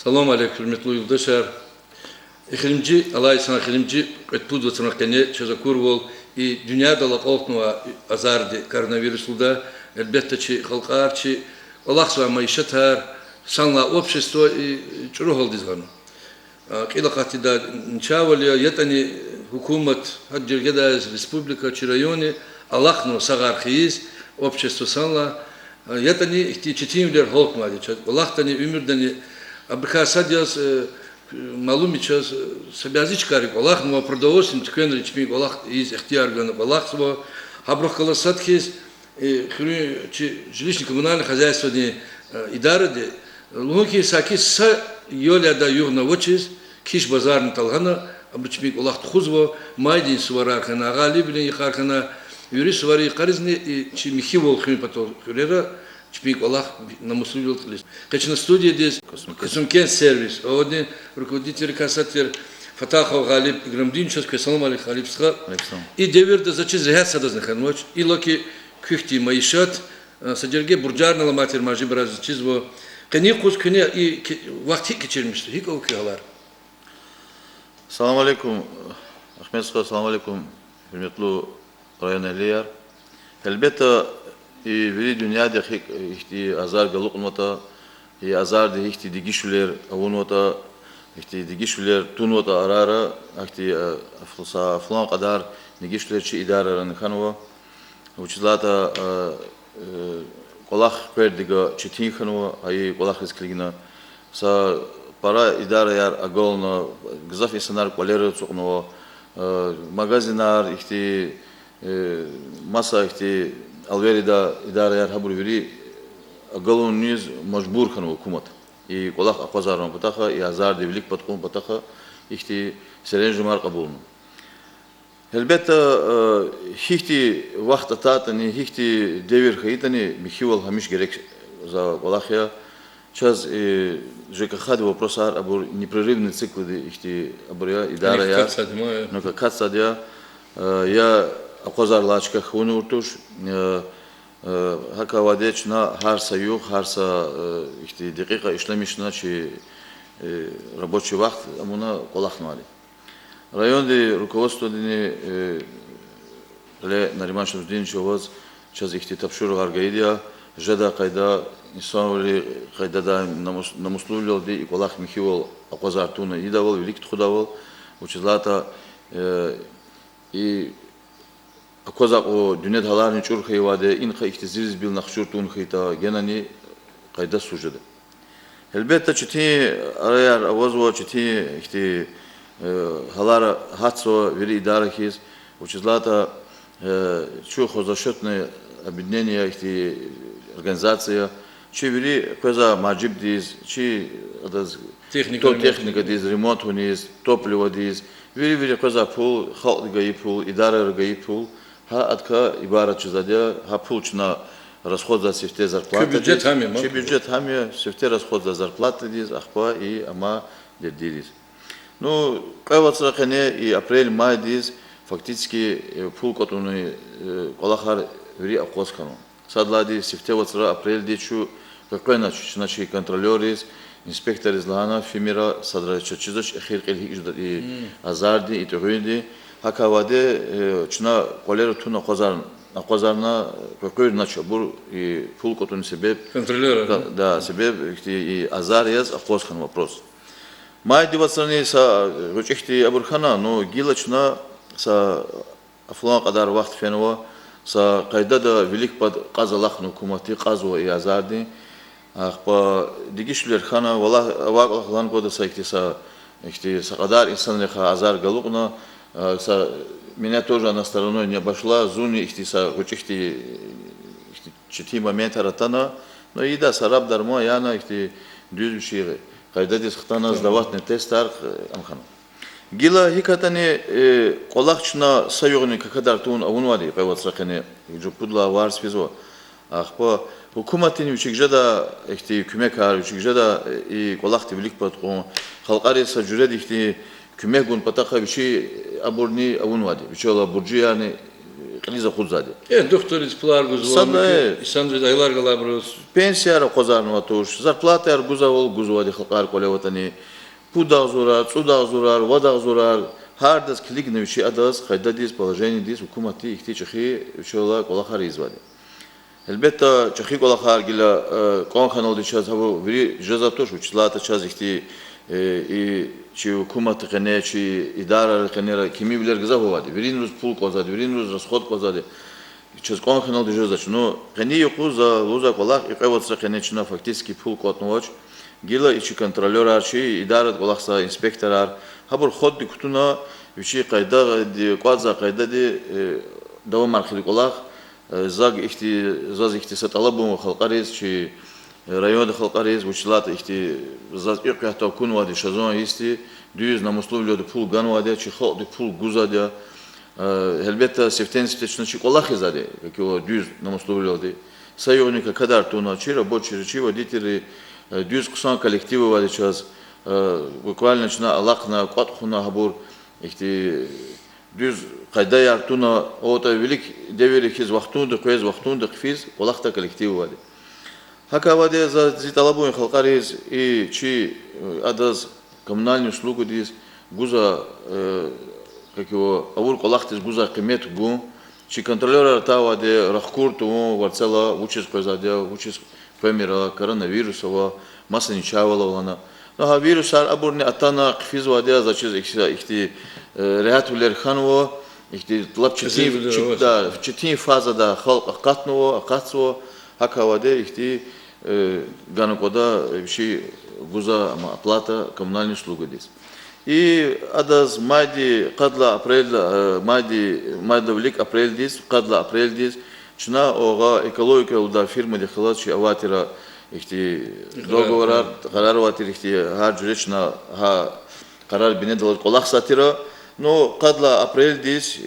Salam aleyküm hürmetli yurttaşlar. İkilimci alay sana ikilimci etpud ve tırnakkene çazakurvol dünyada laqoltnuva azardı koronavirüsülde elbette ki halkar ki Allah'sa maişetar sanla общество çuruhol dizganı. Kılakati da nçavalya yetani hükümet haddirgeda respublika çi rayoni Allah'no sagarxiz общество sanla yetani ihtiyaçtimler halkmadı. Allah'tani ümürdani Абрикасадиас малум сейчас собязичкарик Аллах но продовольствие тиквен речми Аллах из ихтияргана Аллах сво хабрахаласаткис хрю жилищно-коммунальное хозяйство не идарады луки сакис са йоляда югна вочис киш базарны талгана абричми Аллах тхузво майдин сваракана галибни ихаркана юрис свари қаризни чи михивол хрю пато хрера Чпик Аллах нам условил лист. Конечно, студия здесь Косумкен сервис. А один руководитель касатер Фатахов Галиб Играмдинчев, Салам алейкум Галибска. И деверда зачем зря садазнахан ночь. И локи кухти маишат содерге бурджарна матер мажи браз чизво. Каникус куня и вахти кичермишти. Хика укигалар. Салам алейкум. Ахмедска, салам алейкум. Hürmetli Rayan Eliyar. Elbette veri dünyada ihti azar galuknota, azar de ihti digişler avunota, ihti digişler tunota arara, ihti aflasa falan kadar digişler çi idareran kanwa, uçlata kolak perdiga çitin kanwa, ay kolak riskligina, sa para idare yar agolna, gzaf insanlar kolera çoknova, magazinar ihti masa ihti Alverida idare yer habur veri galoniz majbur kanu hukumat. I kolak akvazaran pataha, i azar devlik patkun pataha, ihti serenjumar kabulun. Elbette hihti vakta tatani, hihti devir khayitani mihival hamish gerek za kolakya. Час ЖКХ вопросар абур непрерывный цикл ихти абуря идара я. Ну как кацадя я Аквазар лачка хуну уртуш, хака вадечна харса юг, харса ихти дикика ишлемишна чи рабочий вахт, амуна колахнали. Районде руководство дини ле Нариман Шамсудинович овоз час ихти тапшур гаргаидия, жада кайда исламли кайда да намуслулил ди и колах михивол Аквазар туна идавол, велик тхудавол, учизлата и Akozak o dünya halarını çur hayvade inha ihtiziriz bil nakşurtun khita genani kayda sujudu. Elbette çiti arayar avazvo çiti işte halar hatso veri idare kiz учезлата çu khozashotne объединение işte организация çi veri koza majib diz çi adaz техника diz remote diz topливо diz veri koza pul halk gayi pul idare gayi pul Ha atka ibarat çizadiya, ha pulçna расход за сефте зарплата. Бюджет хами, Че бюджет хами, сефте расход за зарплата диз, ахпа и ама дедириз. Ну, кайватсра хане и апрель-май диз, фактически пул котуны колахар вери акоскану. Садлади сефте ватсра апрель дичу, какой начи контролериз, инспектор из Лана, фимира, садрача чизоч, эхир кельхи ждат и азарди, и тухуинди, Hakavade çuna kolera tuna kozarna koyur naço bu pul kotun sebep kontrolör da sebep işte azar yaz akoskan вопрос. Май дивацрани са ручехти абурхана но гилачна са афлан кадар вақт фенова са кайда да велик под казалах хукумати казо и азарди ахпа дигишлер хана вала ваглан кода са ихти са кадар инсанлеха азар галугна Меня тоже она стороной не обошла, зуни ихтиса, учихти чити момент аратана, но и да, сараб дармо, яна ихти дюзушире. Когда дис хтана сдавать не тестар амхан. Гила хикатани колахчна саюгни какадар тун авунвади, певацрахне, джупудла варс физо. Ахпа hukumatin üçügjada ихти кумекар üçügjada и колахти велик паткон, халқари са журед ихти Kümek gun pataka bir şey aburni avunvadi. Bir şey ola burcu yani Eliza Khuzade. Доктор из Пларгуз, Исандр Айлар Галабрус. Пенсия Козарнова туш, зарплата Гузавол Гузвади Халкар Колеватани, Пудазурар, Цудазурар, Вадазурар, Хардас Клигновичи Адас, Хайдадис, положение дис, Укумати, Ихти Чехи, Чола, Колахар извади. Элбетта Чехи Колахар Гила, Конханал Дичас, Ври, Жазатуш, Училата Час Ихти, и чи Укумат Кене, чи Идара Кенера, Кими Билер Газавади, Виринус Пул Козади, Виринус Расход Козади. Через конханал дежурzaч, но кени юкуза луза колах и кевотса кенечна фактически пул котновач, гила ичи контролер чи идарат колахса инспекторар, хабур ход дикутуна ичи кайда ди квадза кайда ди давам архили колах, заг ихти саталабум халқарис чи район халқарис учлат ихти заз иқяхта кунвади шазон исти дюз намусловлёды пул ганвади чи ход ди пул гузадя. Elbette сефтенстве чи колахи заде, как его дюз намусловляли. Союзника кадар туна чи рабочие чи водители дюз кусан коллективы вали час буквально чна алакна кватхуна хабур ихти дюз кайда артуна ота велик деверих из вахтунда квез вахтунда кфиз колахта коллективы вали. Хакаваде за зиталабуин халкариз и чи адаз коммунальную услугу дис гуза как его авур колахтис гуза кемет гу, чи контролера тава де рахкур ту варцела учис позаде учис пемира коронавирусова масса ничавала лана. Но вирусар абурне атана кфиз ваде за чиз ихти реатулер ханво ихти лапчити да в чети фаза да халк катново акацво хакаваде ихти ганокода вши гуза оплата коммунальной услуги дис. И адаз майди кадла апрель майда велик апрель дис кадла апрель дис чна ога экологика уда фирма де халат чи аватира ихти договорар карар ватир ихти хар журечна ха карар бинедал колах сатира но кадла апрель дис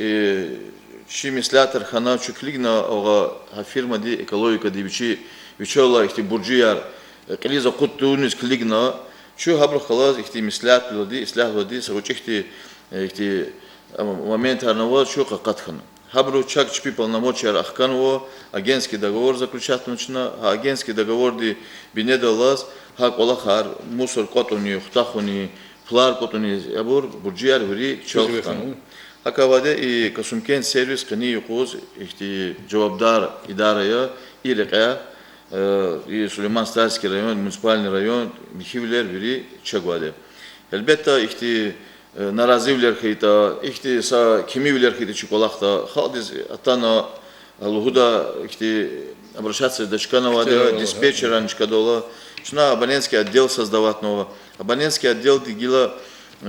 чи мислятер хана чуклигна ога фирма де экологика дивичи вичола ихти бурджияр клиза куттунис клигна شو هبل خلاص اختي مسلات ودي إصلاح ودي سوتش اختي момент هرنوال شو قطخن هبلو чак чпи полномочия ахканво агентский договор заключать нужно агентский договор ди бинедалас ха колахар мусор котуни хтахуни флар котуни абур бурджияр ври чолхан хакаваде и касумкен сервис кани юкуз ихти жавабдар идарая илиqa и Сулейман Стальский район, муниципальный район, Михивлер, Вери, Чагваде. Элбетта, ихти наразивлер хейта, ихти са кимивлер хейта чуколахта, халдиз атана лугуда, ихти обращаться до Чканова, диспетчера Нчкадола, чна абонентский отдел создавать нового. Абонентский отдел дигила,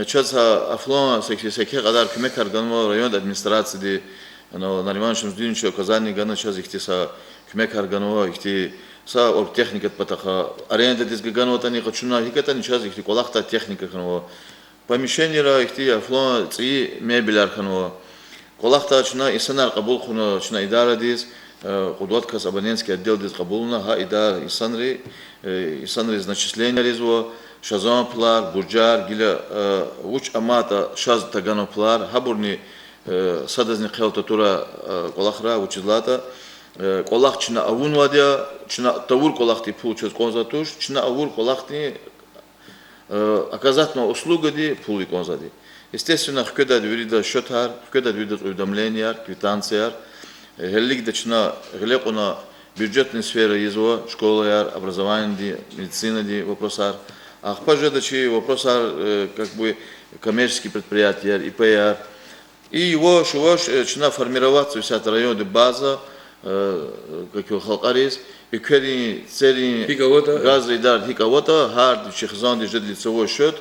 часто афлона, всяких адар кемек арганова район администрации, Нариман Шамсдиновича, Казани, Гана, час ихти са кемек арганова, ихти са оргтехникат патаха аренда дизгаганова тани качуна хикатани час ихти колахта техника ханова помещение ихти афлон ци мебель арханова колахта чуна исанар кабул хуна чуна идара диз кудват кас абонентский отдел диз кабулна ха идар исанри значисление ризво шазам плар бурджар гиля уч амата шаз таганов плар хабурни садазни хелта тура колахра учизлата колах чина авун вадя чина тавур колахти пул чез конзатуш чина авур колахти оказательная услуга ди пул конзади естественно хкеда двирида счетар хкеда двирида уведомления квитанция хеллик дачна глекуна бюджетная сфера изва школа яр образование ди медицина ди вопросар ахпаже дачи вопросар как бы коммерческие предприятия ИП и его шуваш чина формироваться вся район база как его халкарис, и кери цели газ идар хикавота, хард чехзан дежд лицевой счет,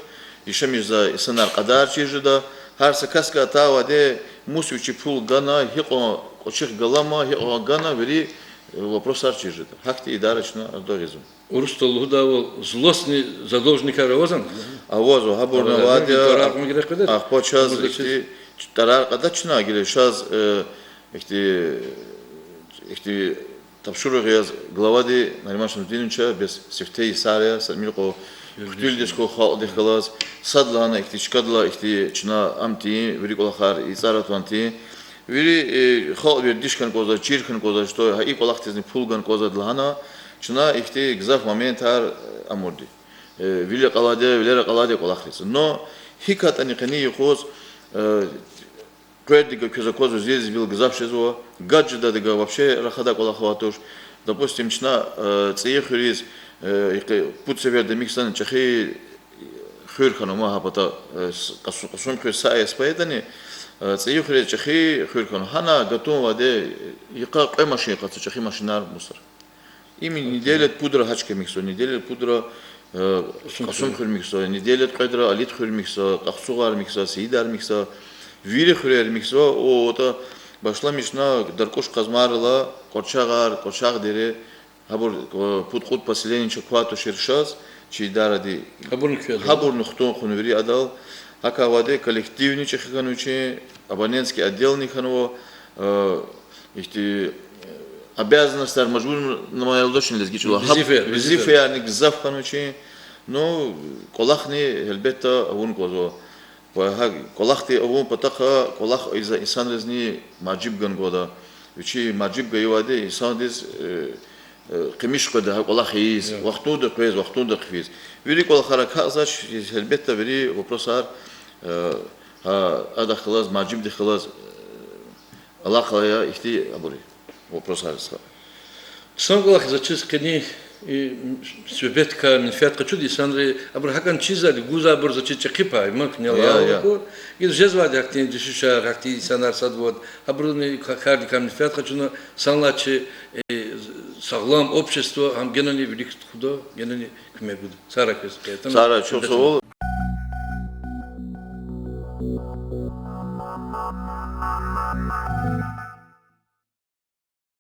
еще между исанар кадар чижда, хар сакаска тава де мусучи пул гана хико очих галама хико гана вери вопрос арчижда. Хакти идарочно ардоризм. Урустал дал злостный задолженник Аравозан. А возу хабурна вадя, ах почас ихти тарар кадачна гиле шаз ихти тапшуру главади Нариман Шамсдиновича без сефтей сария самилко ктюльдешко халдехалас садлана ихти чкадла ихти чна амти великолахар и царатванти Вири хал вир дишкан коза, чиркан коза, что и колахтизни пулган коза длхана, чна ихти гзав момент ар амурди. Вили қаладе, вилера қаладе колахтиса. Но хикатани қани ихоз Кредига коза здесь бил гзав шезуа, гаджида дега вообще рахада колахватуш. Допустим, чна цеехуриз путсевер демиксан чахи хюрхану махапата касум хюсая спаедани цеехуриз чахи хюрхану хана готова де ика машина катса чахи машинар мусор. Ими не делят пудра хачка миксо, не делят пудра касум хюр миксо, не делят кайдра алит хюр миксо, кахсугар миксо, сидар миксо, вири хюр миксо, о ота башла мишна даркош казмарла, корчаг дере, хабур пут поселение чаквату ширшаз, чидаради хабур нухтон хунвери адал, акаваде коллективный чехиканучи, абонентский отделный ханво, обязанность мажбур на моей лодочной лезгичула. Визифеарник завханучи, но колахни эльбета авун козо. Колахти авун патаха колах из инсан резни маджиб гангода. Учи маджиб гайваде инсан дез قميش قده والله خيز وقتو ده كويس وقتو ده خفيز بيري كل خرك هذاش البيت بيري وبروسار هذا خلاص ماجيب ده خلاص الله خلايا إختي أبوري وبروسار صار سانغ الله زاتشيس كني سوبيتكا من فيات قتشودي سانري أبر هكان تشيزا لجوزا أبر زاتشيس تقيبها ممكن يلا أبور يدو جزوا ده هكتين دشيشة هكتي سانار صدود أبروني كاردي كام من فيات قتشونا سانلاتشي sağlam общество, ham genelde birlikte kuda, genelde küme kuda. Sara kes. Sara çok sağ ol.